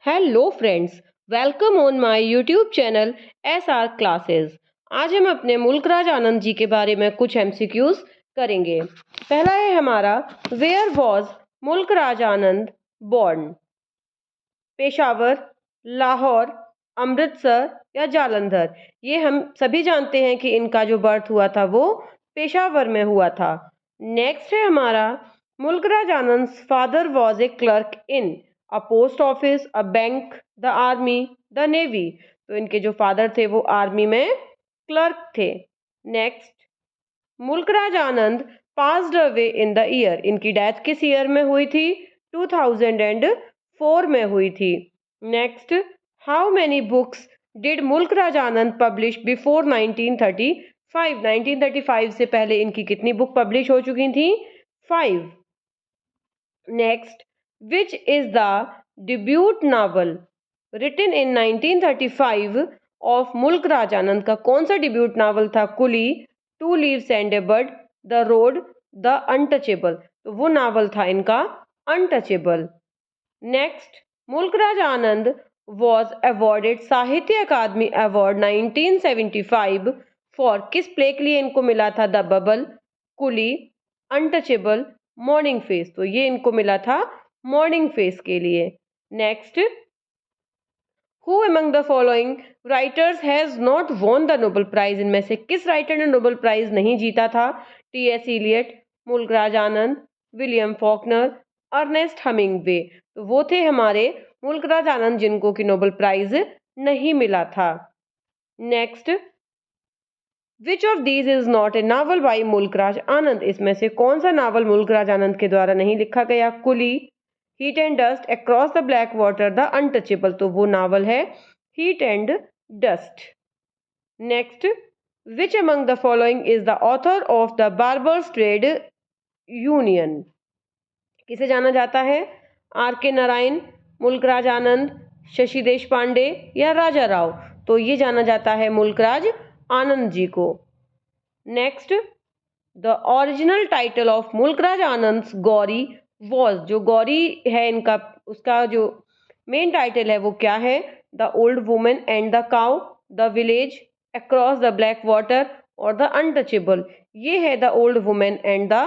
Hello friends, welcome on my YouTube channel SR classes. आज हम अपने मुल्कराज आनंद जी के बारे में कुछ एमसीक्यूज करेंगे। पहला है हमारा, where was Mulk Raj Anand born? Peshawar, Lahore, Amritsar या जालंधर? ये हम सभी जानते हैं कि इनका जो बर्थ हुआ था वो पेशावर में हुआ था। नेक्स्ट है हमारा, Mulkraj Anand father was a clerk in a post office, a bank, the army, the navy? तो इनके जो फादर थे वो आर्मी में क्लर्क थे। Next, Mulkraj Anand passed away in the year, इनकी डेथ किस ईयर में हुई थी? 2004 में हुई थी। Next, how many books did Mulk Raj Anand publish before 1935? 1935 से पहले इनकी कितनी बुक पब्लिश हो चुकी थी? 5। Next, which is the debut novel written in 1935 of Mulkraj Anand? का कौन सा डिब्यूट नावल था? Coolie, two leaves and a bird, the road, the untouchable? तो वो नावल था इनका untouchable. Next, Mulkraj Anand was awarded Sahitya Akademi award 1975 for किस प्ले के लिए इनको मिला था? The bubble, coolie, untouchable, morning face? तो ये इनको मिला था मॉर्निंग फेस के लिए। Next, who among the following writers has not won the Nobel prize? इनमें से किस राइटर ने नोबेल प्राइज नहीं जीता था? T.S. इलियट, मुल्कराज आनंद, विलियम फॉकनर, अर्नेस्ट हमिंगवे? तो वो थे हमारे मुल्कराज आनंद जिनको कि नोबेल प्राइज नहीं मिला था। Next, which of these is not a novel by Mulkraj Anand? इसमें से कौन सा नावल मुल्कराज आनंद के द्वारा नहीं लिखा गया? Coolie, heat and dust, across the black water, the untouchable? तो वो नावल है heat and dust. Next, which among the following is the author of the barber's trade union? किसे जाना जाता है? R.K. नारायण, मुल्कराज आनंद, शशि देश पांडे या राजा राव? तो ये जाना जाता है मुल्कराज आनंद जी को। Next, the original title of Mulkraj Anand Gauri was? जो गौरी है इनका, उसका जो मेन टाइटल है वो क्या है? The old woman and the cow, the village, across the black water और द अनटचेबल? ये है the old woman and the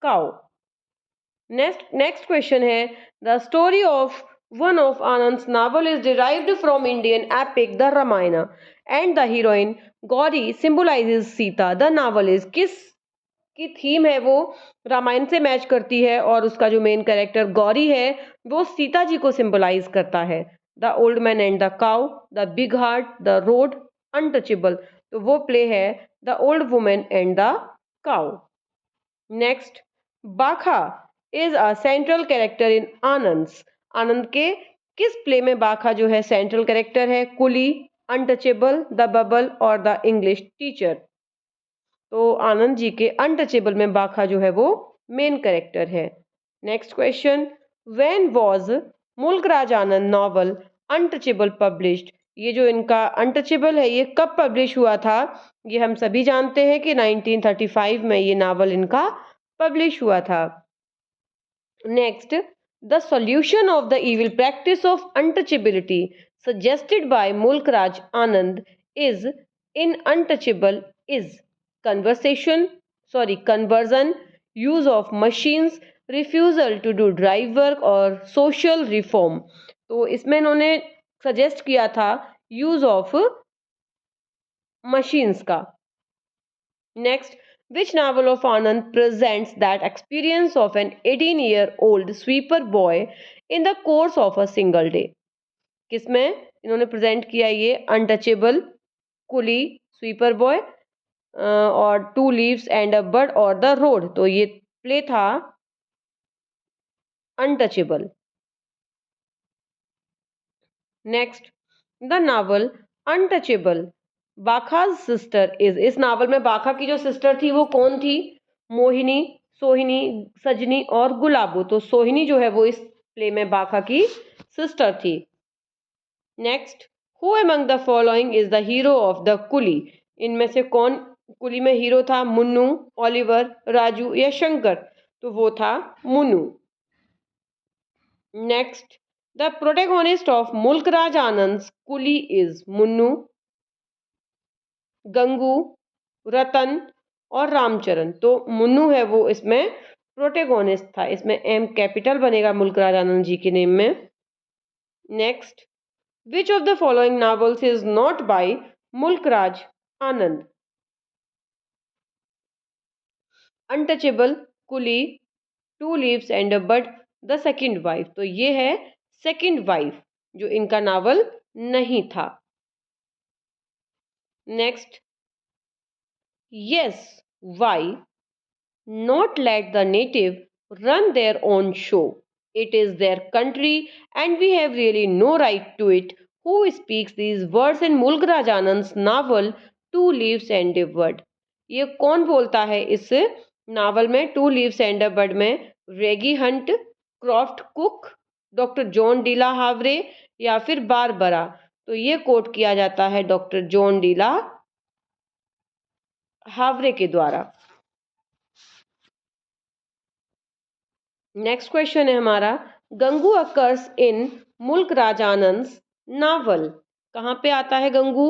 cow. Next question है, the story of one of Anand novel is derived from Indian epic the Ramayana and the heroine Gauri symbolises Sita. The novel is? किस की theme है वो रामायण से match करती है और उसका जो मेन कैरेक्टर गौरी है वो सीता जी को सिंबलाइज करता है? The old man and the cow, the big heart, the road, untouchable? तो वो प्ले है the old woman and the cow. Next, Bakha is a central character in Anand? Anand के किस प्ले में बाखा जो है सेंट्रल कैरेक्टर है? कुली, अनटचेबल, द बबल और द इंग्लिश टीचर? तो आनंद जी के अनटचेबल में बाखा जो है वो मेन कैरेक्टर है। Next question, when was Mulk Raj Anand novel untouchable published? ये जो इनका अनटचेबल है ये कब पब्लिश हुआ था? ये हम सभी जानते हैं कि 1935 में ये नावल इनका पब्लिश हुआ था। Next, the solution of the evil practice of untouchability suggested by Mulk Raj Anand is in untouchable is conversion, use of machines, refusal to do drive work और social reform? तो इसमें इन्होंने सजेस्ट किया था यूज ऑफ मशीन्स का। Next, which novel of Anand presents that experience of an 18-year-old sweeper boy in the course of a single day? किसमें इन्होंने present किया ये? अनटचेबल, कुली, स्वीपर बॉय और two leaves and a bird और the road? तो ये play था untouchable. Next, the novel untouchable Bakha's sister is? इस नावल में बाखा की जो सिस्टर थी वो कौन थी? मोहिनी, सोहिनी, सजनी और गुलाबो? तो सोहिनी जो है वो इस प्ले में बाखा की सिस्टर थी। Next, who among the following is the hero of the coolie? इनमें से कौन कुली में हीरो था? मुन्नू, ओलिवर, राजू या शंकर? तो वो था Munnu. Next, the protagonist of मुल्क राज आनंद कुली इज मुन्नू, गंगू, रतन और रामचरण। तो मुन्नू है वो इसमें प्रोटेगोनिस्ट था। इसमें एम कैपिटल बनेगा मुल्क राज आनंद जी के नेम में। Next, which of the following novels is not by Mulk Raj Anand? Untouchable, coolie, two leaves and a bud, the second wife. तो ये है सेकंड वाइफ जो इनका नावल नहीं था। Next, yes, why not let the native run their own show? It is their country and we have really no right to it. Who speaks these words in Mulk Raj Anand's novel Two Leaves and a Bud? ये कौन बोलता है इस novel में two leaves and a bud में? Reggie Hunt, Croft Cooke, doctor John Dela Havre या फिर Barbara? तो ये कोट किया जाता है डॉक्टर जॉन डीला हावरे के द्वारा। नेक्स्ट क्वेश्चन है हमारा, गंगू अकर्स इन मुल्क राज आनंद नावल। कहाँ पे आता है गंगू?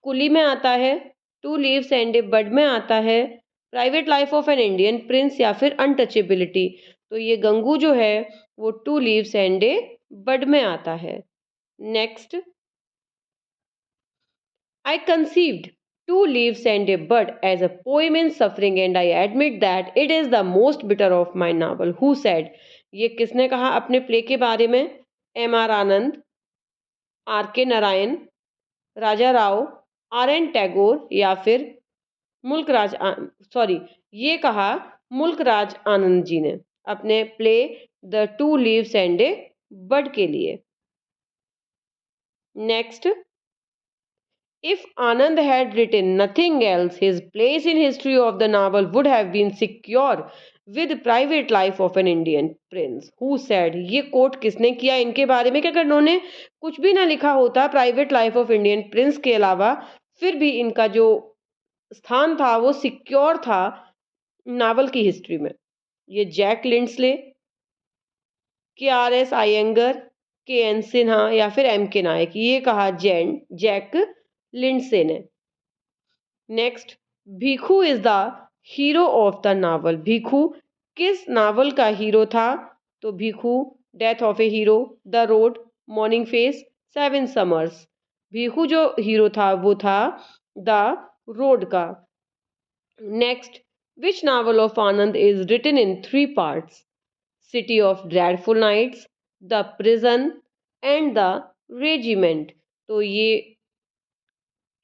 कुली में आता है, टू लीव्स एंड ए बड में आता है, private life of an Indian Prince या फिर अनटचेबिलिटी? तो ये गंगू जो है वो टू लीव्स एंड ए बड में आता है। Next, I conceived Two Leaves and a Bud as a poem in suffering and I admit that it is the most bitter of my novel. Who said? ये किसने कहा अपने play के बारे में? एम आर आनंद, आर के नारायण, राजा Rao, are N Tagore या फिर मुल्क राज सॉरी ये कहा मुल्क राज आनंद जी ने अपने play the two leaves and a bud के लिए। Next, if Anand had written nothing else, his place in history of the novel would have been secure with private life of an Indian prince. Who said? ये coat किसने किया इनके बारे में कि अगर उन्होंने कुछ भी ना लिखा होता private life of Indian Prince के अलावा, फिर भी इनका जो स्थान था वो सिक्योर था नावल की हिस्ट्री में। ये जैक लिंडस्ले, के आर एस आयंगर, के एन सिन्हा या फिर एम के नायक? ये कहा जैक लिंडसे ने। Next, Bhikhu is the hero of the novel. Bhikhu किस नावल का हीरो था? तो Bhikhu, death of a hero, the road, morning face, seven summers. Bhikhu जो हीरो था वो था द रोड का। Next, which novel of Anand is written in 3 parts? City of dreadful nights, the prison and the regiment. तो ये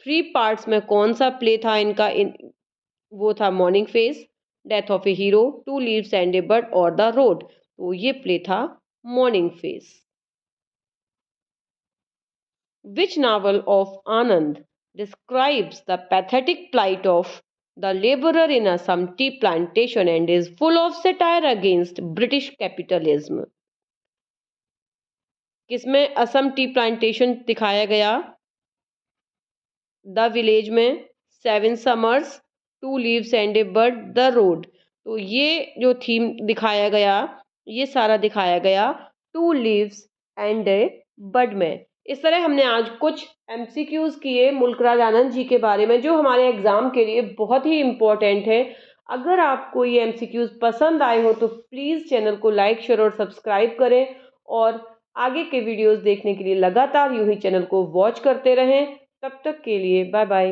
3 parts में कौन सा प्ले था इनका? वो था morning face, death of a hero, two leaves and a bud और द रोड। तो ये प्ले था morning face. Which novel of Anand describes the pathetic plight of the labourer in Assam tea plantation and is full of satire against British capitalism? किसमें Assam tea plantation दिखाया गया? The village में, seven summers, two leaves and a bud, the road. तो ये जो theme दिखाया गया ये सारा दिखाया गया टू लीव्स एंड ए बड में। इस तरह हमने आज कुछ एमसीक्यूज किए मुल्क राज आनंद जी के बारे में जो हमारे एग्जाम के लिए बहुत ही इम्पोर्टेंट है। अगर आपको ये एमसीक्यूज पसंद आए हो तो प्लीज़ चैनल को लाइक, शेयर और सब्सक्राइब करें और आगे के वीडियोस देखने के लिए लगातार यूं ही चैनल को वॉच करते रहें। तब तक के लिए बाय बाय।